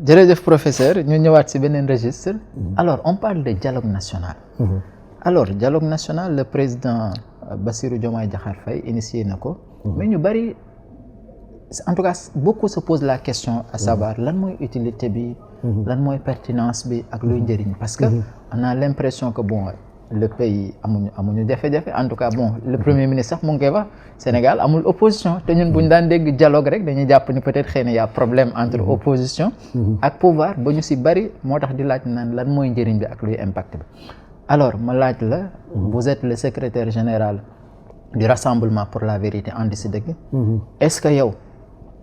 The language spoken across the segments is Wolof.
jërëjëf professeur ñu ñëwaat ci beneen registre. Alors on parle de dialogue national. Alors dialogue national le président Bassirou Diomaye Diakhar Faye initié na ko. mais ñu bari en tout cas beaucoup se posent la question à savoir lan mooy utilité bi. lan mooy pertinence bi ak luy njëriñ. parce que on a l'impression que bon le pays amuñu jafe-jafe en tout cas bon le premier ministre sax mu ngi koy wax Sénégal amul opposition te ñun bu ñu daan dégg dialogue rek dañuy jàpp ni peut-être xëy na y a problème entre opposition. ak pouvoir ba ñu ci bari moo tax di laaj naan lan mooy njëriñ bi ak luy impact bi. alors ma laaj la. vous êtes le secrétaire général du Rassemblement pour la vérité andi ci dëgg. est-ce que yow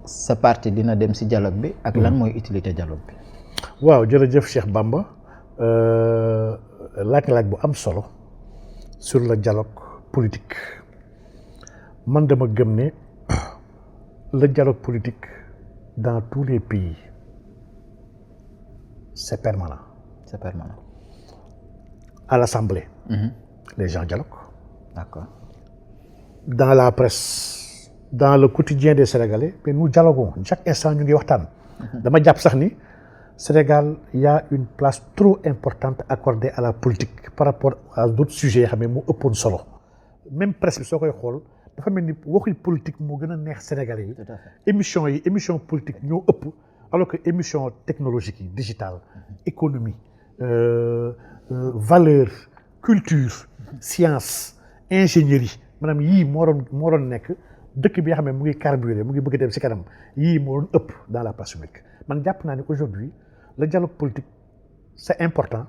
sa parti dina dem ci dialogue bi ak lan mooy utilité dialogue bi. waaw jërëjëf Cheikh Bamba laaj bu am solo sur le dialogue politique man dama gëm ne le dialogue politique dans tous les pays c'est permanent. C'est permanent. À l'Assemblée, les gens dialoguent. D'accord. Dans la presse, dans le quotidien des Sénégalais, mais nous dialoguons. Chaque instant, nous waxtaan. Dama jàpp sax ni Sénégal, il y a une place trop importante accordée à la politique par rapport à d'autres sujets yoo xam ne moo ëppoon solo. Même presse bi soo koy xool dafa mel ni waxi politique moo gën a neex Sénégalais yi. Tout à fait. émission politique ñoo ëpp alors que émission technologique yi digitale économie valeur culture science ingénierie maanaam yii moo doon nekk dëkk bi nga xam ne mu ngi carburé mu ngi bëgg a dem ci kanam yii moo doon ëpp dans la place publique man jàpp naa ne aujourd'hui le dialogue politique c'est important.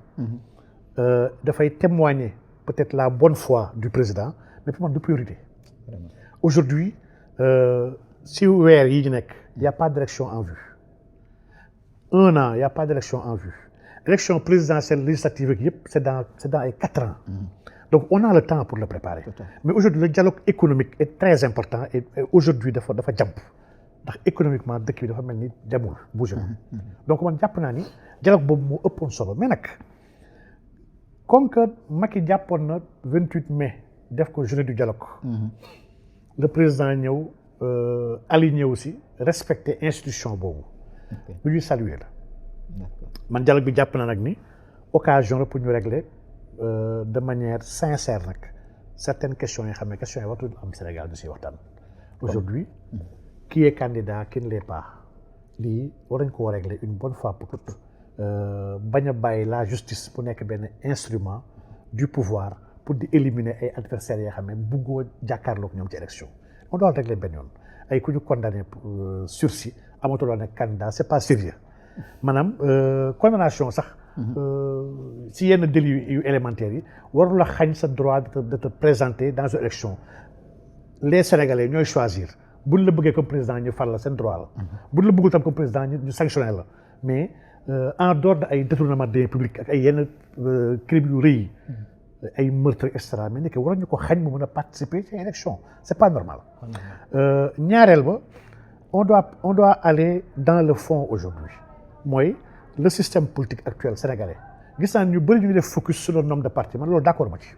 dafay témoigner peut-être la bonne foi du président mais pour man du priorité. Aujourd'hui si weer yi ñu nekk il y a pas d'élection en vue. Un an il y a pas d'élection en vue. Élection présidentielle législative yëpp c'est dans ay 4 ans. Donc on a le temps pour le préparer. Mais aujourd'hui le dialogue économique est très important et aujourd'hui dafa jàmp ndax économiquement dëkk bi dafa mel ni jamul bougé donc man jàpp naa ni dialogue boobu moo ëppoon solo mais nag comme que Macky jàppoon na 28 mai def ko journée du dialogue. Le président ñëw aligné aussi respecter institution boobu. lu ñuy saluer la. man dialogue bi jàpp naa nag ni occasion la pour ñu régler de manière sincère nag certaines questions yi xam ne questions yi wartul am Sénégal du si waxtaan. Aujourd'hui qui est candidat qui ne l'est pas lii war nañ koo régler une bonne fois pour toutes bañ a bàyyi la justice bu nekk benn instrument du pouvoir pour di éliminer ay adversaires yoo xam ne bëggoo jàkkaarloog ñoom ci élection on doit régler benn yoon ay ku ñu condamné sursis amatuloo nekk candidat c'est pas sérieux maanaam condamnation sax si yenn délits yu élémentaires yi warul la xañ sa droit de te présenter dans une élection les Sénégalais ñooy choisir buñ la bëggee comme président ñu fal la seen droit la buñ la bëggul tam comme président ñu sanctionné la mais en dehors de ay détournement de deniers publics ak ay yenn crimes yu rëy yi ay meurtre et cetera mais nekk war ñu ko xañ mu mën a participer ci élection c'est pas normal. Ñaareel ba on doit aller dans le fond aujourd'hui mooy le système politique actuel sénégalais gis naa ñu bëri ñu def focus sur le nombre de partis man loolu d'accord ma ci.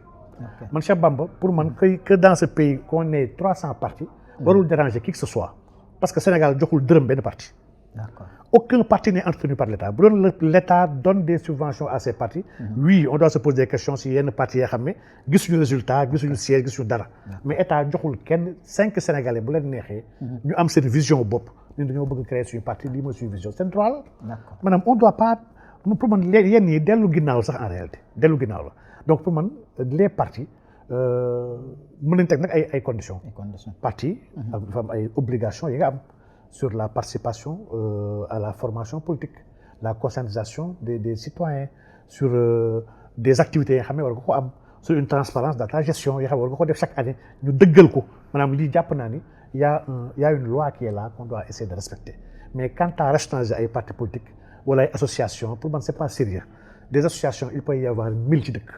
Man Cheikh Bamba pour man que dans ce pays qu'on ait 300 partis warul déranger qui que ce soit parce que Sénégal joxul dërëm benn parti. D'accord. Aucun parti n'est entretenu par l'État bu doon l'État donne des subventions à ces partis. Oui on doit se poser des questions si yenn partis yoo xam ne gisuñu résultat gisuñu siège gisuñu dara mais État joxul kenn 5 Sénégalais bu leen neexee ñu am seen vision bopp ñun dañoo bëgg créer suñu parti lii mooy suñu vision seen droit la. Maanaam on doit pas pour man yenn yi dellu ginnaaw sax en réalité dellu ginnaaw la donc pour man les partis mën nañ teg nag ay conditions. Parti dafa am ay obligations yi nga am sur la participation à la formation politique la conscientisation des citoyens sur des activités yoo xam ne war nga ko am sur une transparence dans ta gestion yoo xam ne war nga ko def chaque année ñu dëggal ko maanaam lii jàpp naa ni y a une loi qui est là qu'on doit essayer de respecter mais quant à rationaliser ay partis politiques wala ay associations pour man c'est pas sérieux des associations il peut y avoir 1000 ci dëkk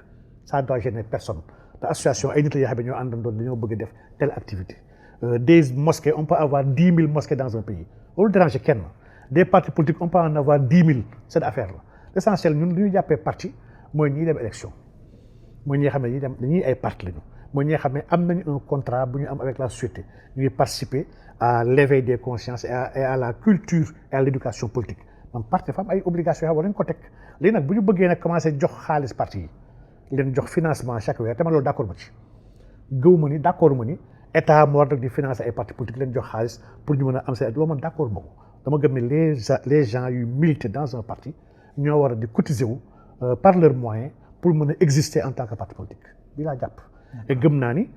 ça doit gêner personne te association ay nit yoo xam ne ñoo àndandoon dañoo bëgg def telle activité. Des mosquées on peut avoir 10 000 mosquées dans un pays loolu déranger kenn des partis politiques on peut en avoir 10 000 cette affaire là l'essentiel ñun li ñu jàppee parti mooy ñiy dem élection mooy ñi nga xam ne dañuy ay parti lañu mooy ñi nga xam ne am nañu un contrat bu ñu am avec la société ñu ngi participer à l'éveil des consciences et à la culture et à l'éducation politique man parti dafa am ay obligations yoo xam war nañu ko teg léegi nag bu ñu bëggee nag commencé jox xaalis parti yi leen jox financement chaque weer te man loolu d'accord ma ci gëw ma ni d'accord ma ni état moo war nag di financer ay partis politiques leen jox xaalis pour ñu mën a am seen loolu man d'accord ma ko dama gëm ne les gens yu militer dans un parti ñoo war a di cotiser wu par leurs moyens pour mën a exister en tant que parti politique bi laa jàpp. et gëm naa ni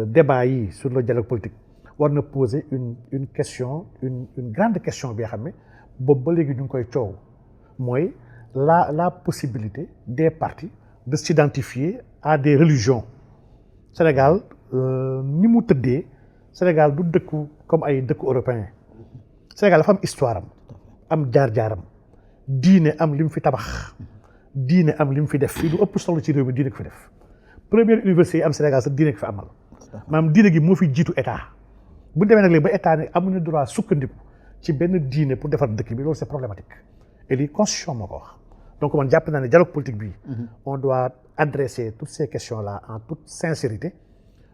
débat yi sur le dialogue politique war na poser une question une grande question bi nga xam ne boobu ba léegi ñu ngi koy coow mooy la possibilité des partis de s'identifier à des religions. Sénégal ni mu tëddee Sénégal du dëkku comme ay dëkku européen Sénégal dafa am histoire am jaar-jaaram diine am li mu fi tabax diine am li mu fi def fii lu ëpp solo ci réew mi diine ko fi def première université yi am Sénégal sax diine ko fi amal maanaam diine gi moo fi jiitu état bu ñu demee nag léegi ba état ne amuñu droit sukkandiku ci benn diine pour defar dëkk bi loolu c'est problématique et lii constitution moo ko wax donc man jàpp naa ne dialogue politique bi on doit adresser toutes ces questions là en toute sincérité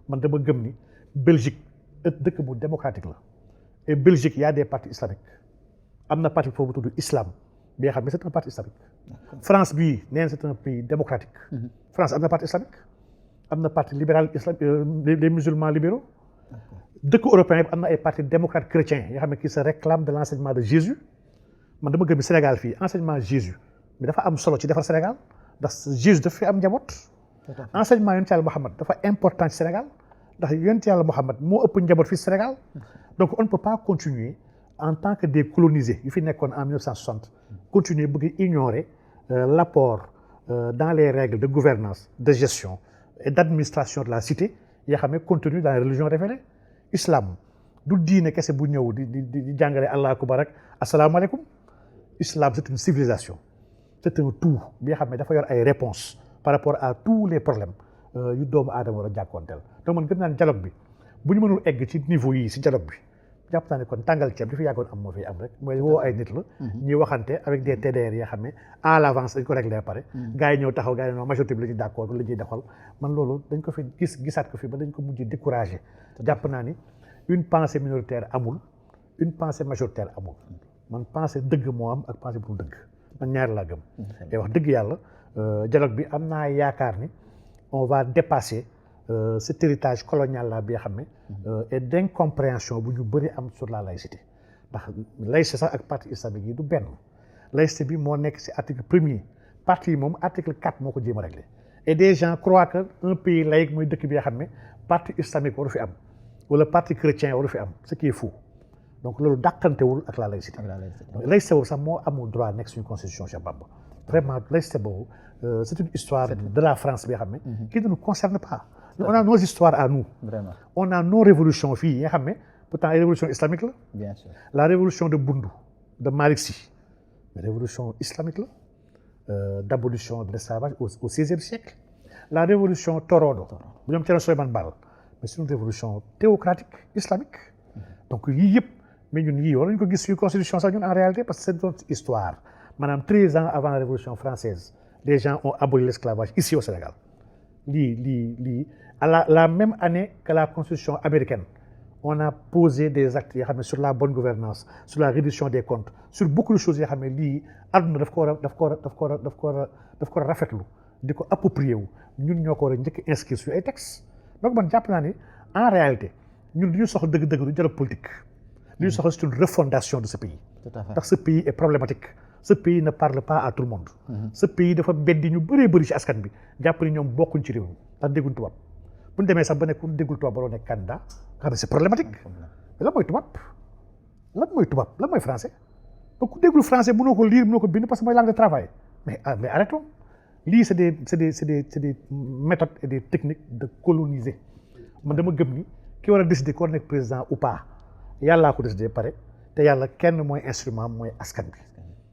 man dama gëm ni Belgique dëkk bu démocratique la et Belgique y a des partis islamiques am na parti foofu tudd islam bi nga xam ne c'est un parti islamique France bii nee na c'est un pays démocratique France am na parti islamique am na parti libéral islam des musulmans libéraux dëkk européen yi am na ay partis démocrates chrétiens yoo xam ne qui se réclament de l'enseignement de Jésus man dama gëm ni Sénégal fii enseignement Jésus mais dafa am solo ci defar Sénégal ndax Jésus dafa fi am njaboot enseignement yonent Yàlla Muhammad dafa important ci Sénégal ndax yonent Yàlla Muhammad moo ëpp njaboot fii Sénégal donc on ne peut pas continuer en tant que des colonisés yu fi nekkoon en 1960 continuer bëgg ignorer l'apport dans les règles de gouvernance de gestion et d'administration de la cité yoo xam ne contenu dans les religions révélées islam du diine kese bu ñëw di jàngale Allahu akbar ak asalaamaaleykum islam c'est une civilisation c'est un tout bi nga xam ne dafa yor ay réponses par rapport à tous les problèmes yu doomu aadama war a jàkkoonteel donc man gëm naa ne dialogue bi bu ñu mënul egg ci niveau yi ci dialogue bi jàpp naa ne kon tàngal ceeb bi fi yàggoon am moo fi am rek mooy woo ay nit la ñuy waxante avec des TDR yoo xam ne à l'avance dañ ko réglé ba pare gars yi ñëw taxaw gars yi non majorité bi la ñu d'accord la ñuy doxal man loolu dañ ko fi gisaat ko fi ba dañ ko mujj découragé jàpp naa ni une pensée minoritaire amul une pensée majoritaire amul man pensée dëgg moo am ak pensée bu dëgg man ñaari laa gëm te wax dëgg yàlla dialogue bi am naa yaakaar ni on va dépasser cet héritage colonial là bi nga xam ne et d'incompréhension bu ñu bëri am sur la laïcité ndax laïcité sax ak parti islamique yi du benn laïcité bi moo nekk ci article premier parti yi moom article 4 moo ko jéem a réglé et des gens croient que un pays laïque mooy dëkk bi nga xam ne parti islamique waru fi am wala parti chrétien waru fi am ce qui est faux donc loolu dàqantewul ak la laïcité donc laïcité boobu sax moo amul droit nekk suñu constitution Cheikh Bamba vraiment laïcité boobu c'est une histoire de la France bi nga xam ne qui ne nous concerne pas on a nos histoires à nous vraiment on a nos révolutions fii yi nga xam ne pourtant ay révolution islamique la bien sûr la révolution de Bundu de Malick Sy révolution islamique la d'abolition de l'esclavage au XVIe siècle la révolution Torodo bu ñoom Thierno Souleymane Baal mais c'est une révolution théocratique islamique donc yii yëpp mais ñun yii war nañu ko gis suñu constitution sax ñun en réalité parce que c'est notre histoire maanaam 13 ans avant la révolution française les gens ont aboli l'esclavage ici au Sénégal lii à la même année que la constitution américaine on a posé des actes yoo xam ne sur la bonne gouvernance sur la réduction des comptes sur beaucoup de choses yoo xam ne lii àdduna daf ko war a rafetlu di ko approprier wu ñun ñoo ko war a njëkk inscrire sur ay textes donc man jàpp naa ni en réalité ñun li ñu soxla dëgg-dëgg du dialogue politique li ñu soxla c'est une refondation de ce pays ndax ce pays est problématique ce pays ne parle pas à tout le monde ce pays dafa beddi ñu bëree bëri ci askan bi jàpp ni ñoom bokkuñ ci réew mi ndax dégguñ tubaab bu ñu demee sax ba nekk ku déggul tubaab baloo nekk candidat nga xam ne c'est problématique mais lan mooy tubaab lan mooy français donc ku déggul français mënoo ko lire mënoo ko bind parce que mooy langue de travail mais arrêtons lii c'est des méthodes et des techniques de coloniser man dama gëm ni ki war a décider ko war a nekk président ou pas yàllaa ko décider pare te yàlla kenn mooy instrument mooy askan bi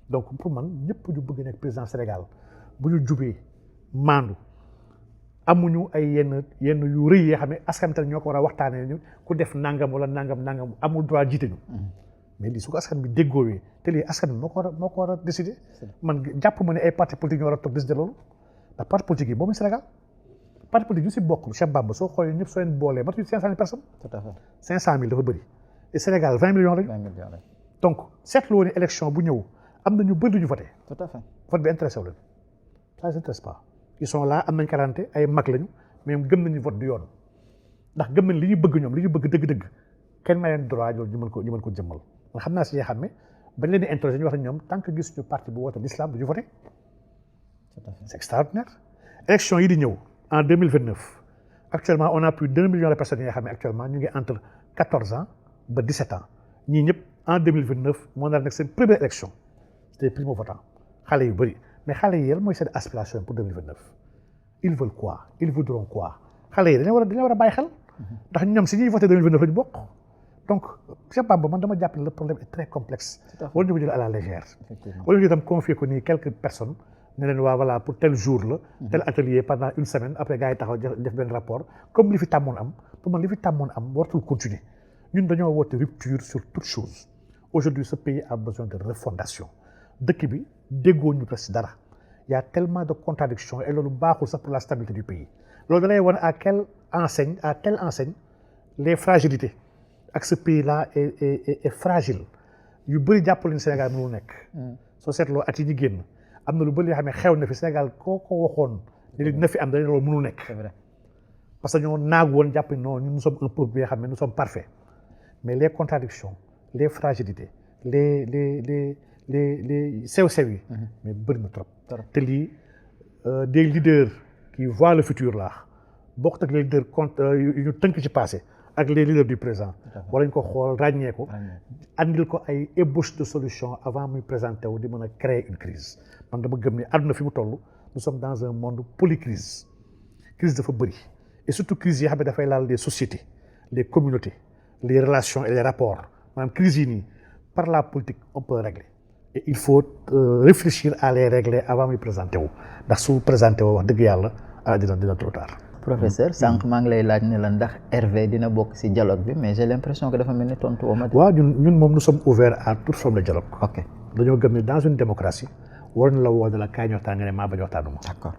donc pour man ñëpp ñu bëgg nekk président Sénégal bu ñu jubee maandu amuñu ay yenn yu rëy yoo xam ne askan bi ñoo ko war a waxtaanee ñu ku def nangam wala nangam amul droit jiite ñu mais lii su ko askan bi déggoowee te lii askan bi moo ko war a décider man jàpp ma ne ay parti politique ñoo war a toog décider loolu ndax parti politique yi boobu Sénégal parti politique yu si bokk Cheikh Bamba soo xoolee ñëpp soo leen boolee matuñu 500 000 personnes. tout à fait 500 000 dafa bëri et Sénégal 20 millions lañu. donc seetlu woon ne élection bu ñëw am na ñu bëri du ñu voté. tout à fait vote bi intéressé wu leen ça les intéresse pas ils sont là am nañ quarante ay mag lañu mais gëm nañu vote du yoon ndax gëm nañ li ñu bëgg ñoom li ñu bëgg dëgg-dëgg kenn may leen droit ñu mën ko jëmmal man xam naa si ñi xam ne bañ leen di interroger ñu wax ne ñoom tant que gis ñu parti bu woote l'islam du ñu voté. C'est extraordinaire. Élection yi di ñëw en 2029 actuellement on a plus d'1 million de personnes yi nga xam ne actuellement ñu ngi entre 14 ans ba 17 ans ñii ñëpp en 2029 moo nar nekk seen première élection c'était primo votant xale yu bëri mais xale yi yàlla mooy seen aspiration pour 2029 ils veulent quoi ils voudront quoi xale yi dañoo war a bàyyi xel ndax ñoom si ñuy voté 2029 la ñu bokk donc Cheikh Bamba man dama jàpp ne le problème est très complexe wala ñu ko jël à la légère wala ñu itam confier ko nii quelques personnes ne leen waa voilà pour tel jour la tel atelier pendant une semaine après gars yi taxaw def benn rapport comme li fi tàmmoon am pour man li fi tàmmoon am wartul continuer ñun dañoo woote rupture sur toute chose aujourd'hui ce pays a besoin de refondation dëkk bi déggoo ñu presque dara y a tellement de contradictions et loolu baaxul sax pour la stabilité du pays loolu da lay wane à telle enseigne les fragilités ak ce pays là est fragile yu bëri jàppale ni Sénégal mënul nekk soo seetloo at yi ñu génn am na lu bëri yoo xam ne xew na fi Sénégal koo ko waxoon ne dina fi am dañu loolu mënul nekk. c'est vrai parce que ñoo naag woon jàpp non ñun nous sommes un peuple bi nga xam ne nous sommes parfaits mais les contradictions les fragilités les sew-sew yi. mais bëri na trop. te lii des leaders qui voient le futur là bokkut ak les leaders yu ñu tënk ci passé ak les leaders du présent. wala ñu ko xool ràññee ko. andil ko ay ébauche de solution avant muy présenté wu di mën a créer une crise man dama gëm ni àdduna fi mu toll nous sommes dans un monde polycrise crise dafa bëri et surtout crise yi xam ne dafay laal les sociétés les communautés les relations et les rapports maanaam crise yi nii par la politique on peut régler et il faut réfléchir à les régler avant muy présenté wu ndax su présenté wu wax dëgg yàlla dina trop tard. professeur sànq maa ngi lay laaj ne la ndax Hervé dina bokk ci dialogue bi mais j'ai l'impression que dafa mel ni tontu woo ma. waaw ñun moom nous sommes ouverts à toute forme de dialogue. ok dañoo gëm ne dans une démocratie war na la woo ne la kaay ñu waxtaan nga ne maa bañ waxtaanuma. d'accord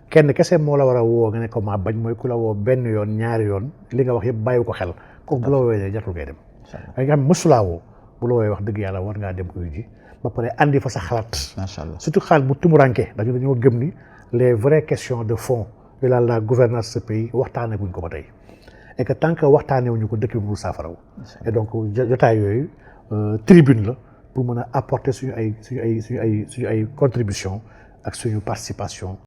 kenn kese moo la war a woo nga ne ko maa bañ mooy ku la woo benn yoon ñaari yoon li nga wax yëpp bàyyi ko xel kooku bu la woowee ne jartul ngay dem. waaye nga xam ne mësulaa woo bu la woowee wax dëgg yàlla war ngaa dem uyu ji ba pare andi fa sa xalaat. macha allah surtout xalaat bu tumuranke dañoo gëm ni les vraies questions de fond de la gouvernance de ce pays waxtaanee guñ ko ba tey et que tant que waxtaanee wuñu ko dëkk bi mu saafaraw. et donc jotaay yooyu tribune la pour mën a apporter suñu ay contribution ak suñu participation.